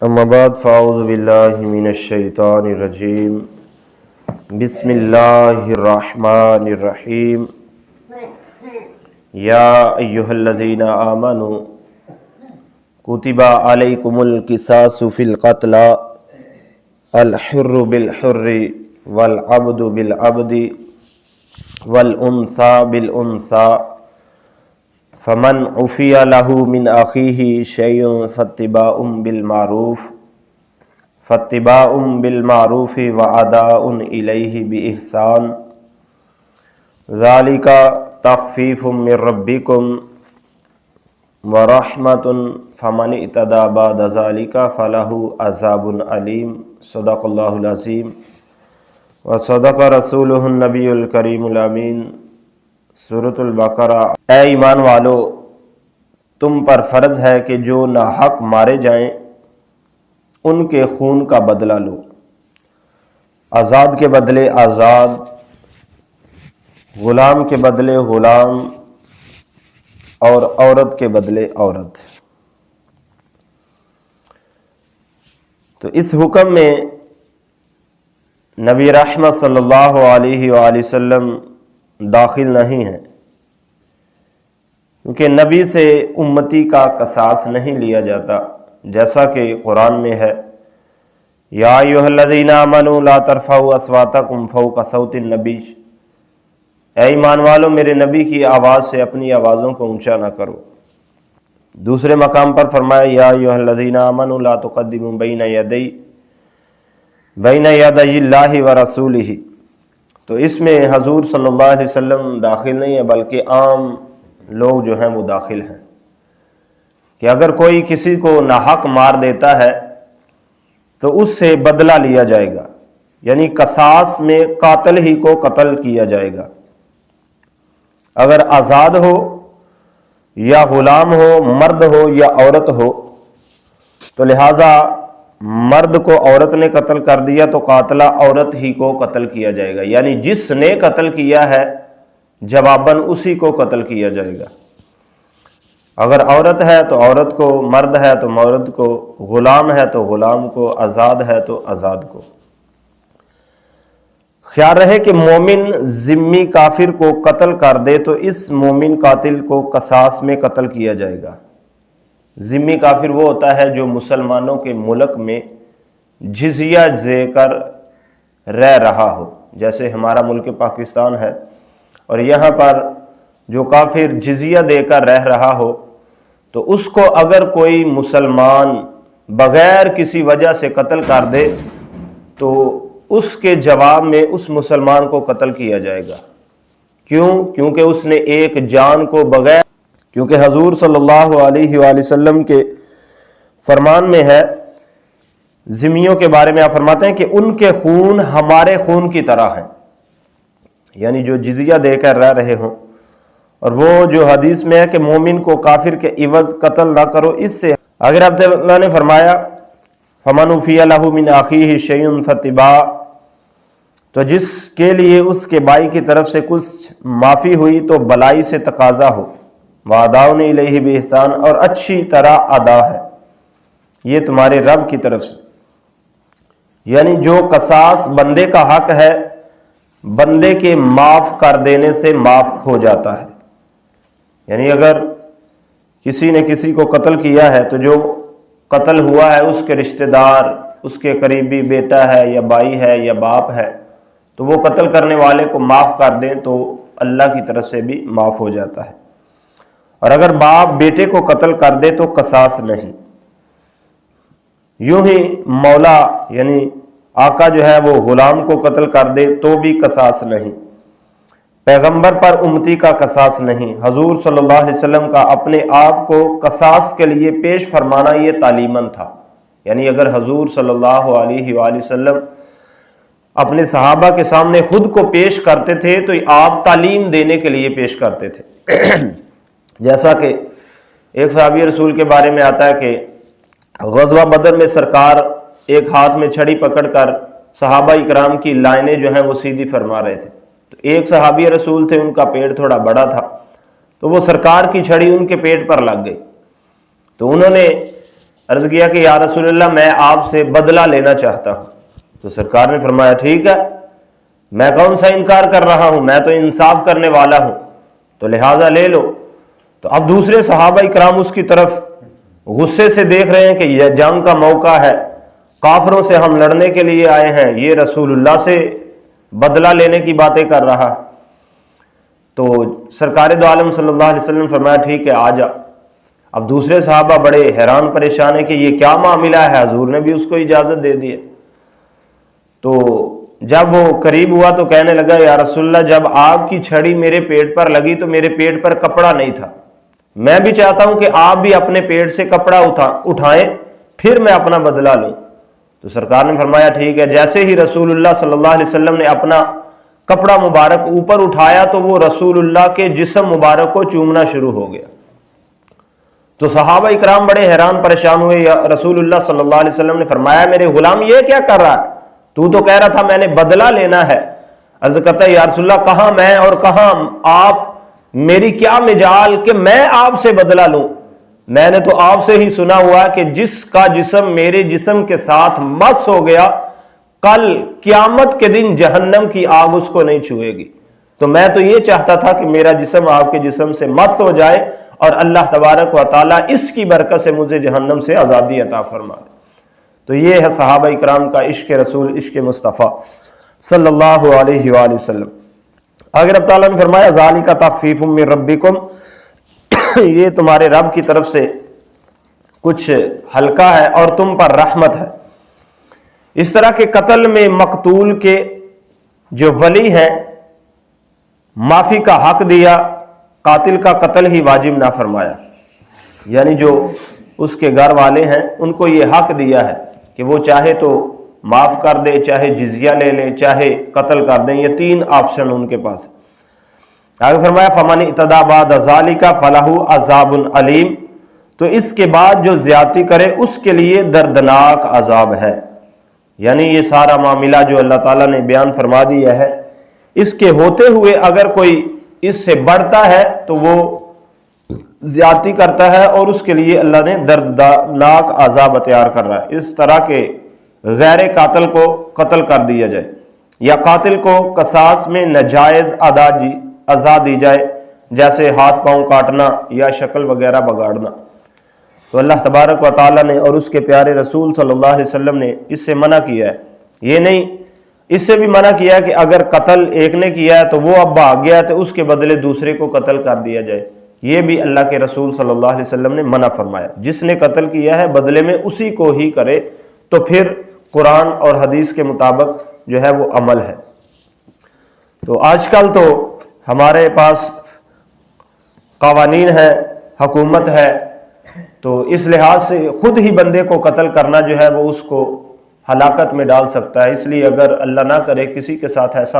اما بعد فاعوذ باللہ من الشیطان الرجیم بسم اللہ الرحمن الرحیم یا ایہا الذین آمنوا کتب علیکم القصاص فی القتلى الحر بالحر والعبد بالعبد والانثى بالانثى فمن عفی لہ من اخیہ شیء فاتباع بالمعروف واداء الیہ باحسان ذالک تخفیف من ربکم ورحمۃ فمن اعتدی بعد ذالک فلہ عذاب علیم صدق اللہ العظیم وصدق رسولہ النبی الکریم الامین۔ سورۃ البقرہ۔ اے ایمان والو، تم پر فرض ہے کہ جو ناحق مارے جائیں ان کے خون کا بدلہ لو، آزاد کے بدلے آزاد، غلام کے بدلے غلام، اور عورت کے بدلے عورت۔ تو اس حکم میں نبی رحمت صلی اللہ علیہ وآلہ وسلم داخل نہیں ہے، کیونکہ نبی سے امتی کا قصاص نہیں لیا جاتا، جیسا کہ قرآن میں ہے یا ایھا الذین آمنوا لا ترفعوا اصواتکم فوق صوت النبی، اے ایمان والو میرے نبی کی آواز سے اپنی آوازوں کو اونچا نہ کرو۔ دوسرے مقام پر فرمایا یا ایھا الذین آمنوا لا تقدموا بین یدی اللہ ورسولہ۔ تو اس میں حضور صلی اللہ علیہ وسلم داخل نہیں ہے، بلکہ عام لوگ جو ہیں وہ داخل ہیں، کہ اگر کوئی کسی کو ناحق مار دیتا ہے تو اس سے بدلہ لیا جائے گا، یعنی قصاص میں قاتل ہی کو قتل کیا جائے گا، اگر آزاد ہو یا غلام ہو، مرد ہو یا عورت ہو۔ تو لہٰذا مرد کو عورت نے قتل کر دیا تو قاتلہ عورت ہی کو قتل کیا جائے گا، یعنی جس نے قتل کیا ہے جواباً اسی کو قتل کیا جائے گا۔ اگر عورت ہے تو عورت کو، مرد ہے تو مرد کو، غلام ہے تو غلام کو، آزاد ہے تو آزاد کو۔ خیال رہے کہ مومن ذمی کافر کو قتل کر دے تو اس مومن قاتل کو قصاص میں قتل کیا جائے گا۔ ذمی کافر وہ ہوتا ہے جو مسلمانوں کے ملک میں جزیہ دے کر رہ رہا ہو، جیسے ہمارا ملک پاکستان ہے، اور یہاں پر جو کافر جزیہ دے کر رہ رہا ہو تو اس کو اگر کوئی مسلمان بغیر کسی وجہ سے قتل کر دے تو اس کے جواب میں اس مسلمان کو قتل کیا جائے گا۔ کیوں؟ کیونکہ اس نے ایک جان کو بغیر، کیونکہ حضور صلی اللہ علیہ وآلہ وسلم کے فرمان میں ہے، ذمیوں کے بارے میں آپ فرماتے ہیں کہ ان کے خون ہمارے خون کی طرح ہیں، یعنی جو جزیہ دے کر رہ رہے ہوں۔ اور وہ جو حدیث میں ہے کہ مومن کو کافر کے عوض قتل نہ کرو، اس سے اگر اب اللہ نے فرمایا فمن عفی لہ من اخیہ شیء فاتباع، تو جس کے لیے اس کے بھائی کی طرف سے کچھ معافی ہوئی تو بلائی سے تقاضا ہو، واداء الیہ باحسان، اور اچھی طرح ادا ہے یہ تمہارے رب کی طرف سے۔ یعنی جو قصاص بندے کا حق ہے بندے کے معاف کر دینے سے معاف ہو جاتا ہے، یعنی اگر کسی نے کسی کو قتل کیا ہے تو جو قتل ہوا ہے اس کے رشتہ دار، اس کے قریبی بیٹا ہے یا بھائی ہے یا باپ ہے، تو وہ قتل کرنے والے کو معاف کر دیں تو اللہ کی طرف سے بھی معاف ہو جاتا ہے۔ اور اگر باپ بیٹے کو قتل کر دے تو قصاص نہیں۔ یوں ہی مولا یعنی آقا جو ہے وہ غلام کو قتل کر دے تو بھی قصاص نہیں۔ پیغمبر پر امتی کا قصاص نہیں۔ حضور صلی اللہ علیہ وسلم کا اپنے آپ کو قصاص کے لیے پیش فرمانا یہ تعلیماً تھا، یعنی اگر حضور صلی اللہ علیہ وآلہ وسلم اپنے صحابہ کے سامنے خود کو پیش کرتے تھے تو آپ تعلیم دینے کے لیے پیش کرتے تھے۔ جیسا کہ ایک صحابی رسول کے بارے میں آتا ہے کہ غزوہ بدر میں سرکار ایک ہاتھ میں چھڑی پکڑ کر صحابہ اکرام کی لائنیں جو ہیں وہ سیدھی فرما رہے تھے، تو ایک صحابی رسول تھے، ان کا پیٹ تھوڑا بڑا تھا، تو وہ سرکار کی چھڑی ان کے پیٹ پر لگ گئی، تو انہوں نے عرض کیا کہ یا رسول اللہ میں آپ سے بدلہ لینا چاہتا ہوں. تو سرکار نے فرمایا ٹھیک ہے، میں کون سا انکار کر رہا ہوں، میں تو انصاف کرنے والا ہوں، تو لہٰذا لے لو. تو اب دوسرے صحابہ اکرام اس کی طرف غصے سے دیکھ رہے ہیں کہ یہ جنگ کا موقع ہے، کافروں سے ہم لڑنے کے لیے آئے ہیں، یہ رسول اللہ سے بدلہ لینے کی باتیں کر رہا. تو سرکار دو عالم صلی اللہ علیہ وسلم فرمایا ٹھیک ہے آ جا. اب دوسرے صحابہ بڑے حیران پریشان ہیں کہ یہ کیا معاملہ ہے، حضور نے بھی اس کو اجازت دے دی ہے. تو جب وہ قریب ہوا تو کہنے لگا یا رسول اللہ جب آپ کی چھڑی میرے پیٹ پر لگی تو میرے پیٹ پر کپڑا نہیں تھا، میں بھی چاہتا ہوں کہ آپ بھی اپنے پیٹ سے کپڑا اٹھائیں پھر میں اپنا بدلہ لوں. تو سرکار نے فرمایا ٹھیک ہے. جیسے ہی رسول اللہ صلی اللہ علیہ وسلم نے اپنا کپڑا مبارک اوپر اٹھایا تو وہ رسول اللہ کے جسم مبارک کو چومنا شروع ہو گیا. تو صحابہ اکرام بڑے حیران پریشان ہوئے. یا رسول اللہ صلی اللہ علیہ وسلم نے فرمایا میرے غلام یہ کیا کر رہا ہے، تو کہہ رہا تھا میں نے بدلہ لینا ہے. عرض کرتا ہے یا رسول اللہ کہاں میں اور کہاں آپ، میری کیا مجال کہ میں آپ سے بدلہ لوں. میں نے تو آپ سے ہی سنا ہوا کہ جس کا جسم میرے جسم کے ساتھ مس ہو گیا کل قیامت کے دن جہنم کی آگ اس کو نہیں چھوئے گی. تو میں تو یہ چاہتا تھا کہ میرا جسم آپ کے جسم سے مس ہو جائے اور اللہ تبارک و تعالیٰ اس کی برکت سے مجھے جہنم سے آزادی عطا فرما دے. تو یہ ہے صحابہ اکرام کا عشق رسول، عشق مصطفیٰ صلی اللہ علیہ وآلہ وسلم. اگر رب تعالیٰ نے فرمایا ذالک تخفیف من ربکم، یہ تمہارے رب کی طرف سے کچھ ہلکا ہے اور تم پر رحمت ہے. اس طرح کے قتل میں مقتول کے جو ولی ہیں معافی کا حق دیا، قاتل کا قتل ہی واجب نہ فرمایا. یعنی جو اس کے گھر والے ہیں ان کو یہ حق دیا ہے کہ وہ چاہے تو معاف کر دے، چاہے جزیہ لے لیں، چاہے قتل کر دیں. یہ تین آپشن ان کے پاس. آگے فرمایا فمن اعتدی بعد ذالک فلہ عذاب علیم، تو اس کے بعد جو زیادتی کرے اس کے لیے دردناک عذاب ہے. یعنی یہ سارا معاملہ جو اللہ تعالیٰ نے بیان فرما دیا ہے، اس کے ہوتے ہوئے اگر کوئی اس سے بڑھتا ہے تو وہ زیادتی کرتا ہے اور اس کے لیے اللہ نے دردناک عذاب تیار کر رہا ہے. اس طرح کے غیر قاتل کو قتل کر دیا جائے یا قاتل کو قصاص میں ناجائز اذا دی جائے، جیسے ہاتھ پاؤں کاٹنا یا شکل وغیرہ بگاڑنا. تو اللہ تبارک و تعالیٰ نے اور اس کے پیارے رسول صلی اللہ علیہ وسلم نے اس سے منع کیا ہے. یہ نہیں، اس سے بھی منع کیا ہے کہ اگر قتل ایک نے کیا ہے تو وہ اب بھاگ گیا تو اس کے بدلے دوسرے کو قتل کر دیا جائے. یہ بھی اللہ کے رسول صلی اللہ علیہ وسلم نے منع فرمایا. جس نے قتل کیا ہے بدلے میں اسی کو ہی کرے، تو پھر قرآن اور حدیث کے مطابق جو ہے وہ عمل ہے. تو آج کل تو ہمارے پاس قوانین ہے، حکومت ہے، تو اس لحاظ سے خود ہی بندے کو قتل کرنا جو ہے وہ اس کو ہلاکت میں ڈال سکتا ہے. اس لیے اگر اللہ نہ کرے کسی کے ساتھ ایسا